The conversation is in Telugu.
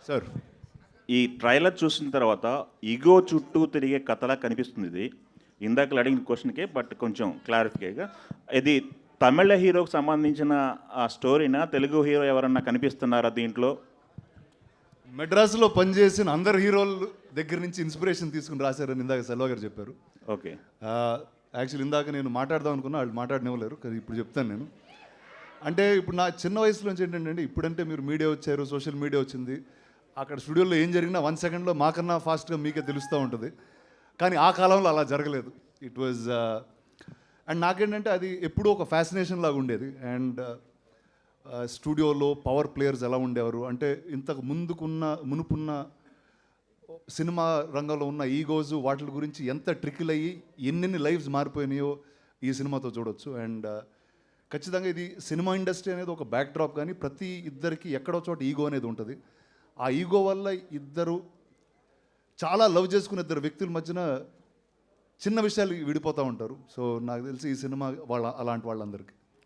సార్ ఈ ట్రైలర్ చూసిన తర్వాత ఈగో చుట్టూ తిరిగే కథలా కనిపిస్తుంది ఇది. ఇందాక అడిగిన క్వశ్చన్కే బట్ కొంచెం క్లారిఫికేగా, ఇది తమిళ హీరోకి సంబంధించిన ఆ స్టోరీనా? తెలుగు హీరో ఎవరన్నా కనిపిస్తున్నారా దీంట్లో? మెడ్రాస్లో పనిచేసిన అందరు హీరోల దగ్గర నుంచి ఇన్స్పిరేషన్ తీసుకుని రాశారని ఇందాక సెల్వ గారు చెప్పారు. ఓకే. యాక్చువల్లీ ఇందాక నేను మాట్లాడదాం అనుకున్నా, వాళ్ళు మాట్లాడనివ్వలేరు, కానీ ఇప్పుడు చెప్తాను నేను. అంటే ఇప్పుడు నా చిన్న వయసులోంచి ఏంటంటే, ఇప్పుడంటే మీరు మీడియా వచ్చారు, సోషల్ మీడియా వచ్చింది, అక్కడ స్టూడియోలో ఏం జరిగినా 1 సెకండ్లో మాకన్నా ఫాస్ట్గా మీకే తెలుస్తూ ఉంటుంది. కానీ ఆ కాలంలో అలా జరగలేదు. ఇట్ వాజ్ అండ్ నాకేంటంటే అది ఎప్పుడూ ఒక ఫ్యాసినేషన్ లాగా ఉండేది. అండ్ స్టూడియోలో పవర్ ప్లేయర్స్ ఎలా ఉండేవారు అంటే, ఇంతకు మునుపున్న సినిమా రంగంలో ఉన్న ఈగోస్ వాటి గురించి ఎంత ట్రికిల్ అయ్యి ఎన్నెన్ని లైఫ్స్ మారిపోయినాయో ఈ సినిమాతో చూడొచ్చు. అండ్ ఖచ్చితంగా ఇది సినిమా ఇండస్ట్రీ అనేది ఒక బ్యాక్ డ్రాప్, కానీ ప్రతి ఇద్దరికి ఎక్కడో చోట ఈగో అనేది ఉంటుంది. ఆ ఈగో వల్ల ఇద్దరు చాలా లవ్ చేసుకున్న ఇద్దరు వ్యక్తుల మధ్యన చిన్న విషయాలు విడిపోతూ ఉంటారు. సో నాకు తెలిసి ఈ సినిమా అలాంటి వాళ్ళందరికీ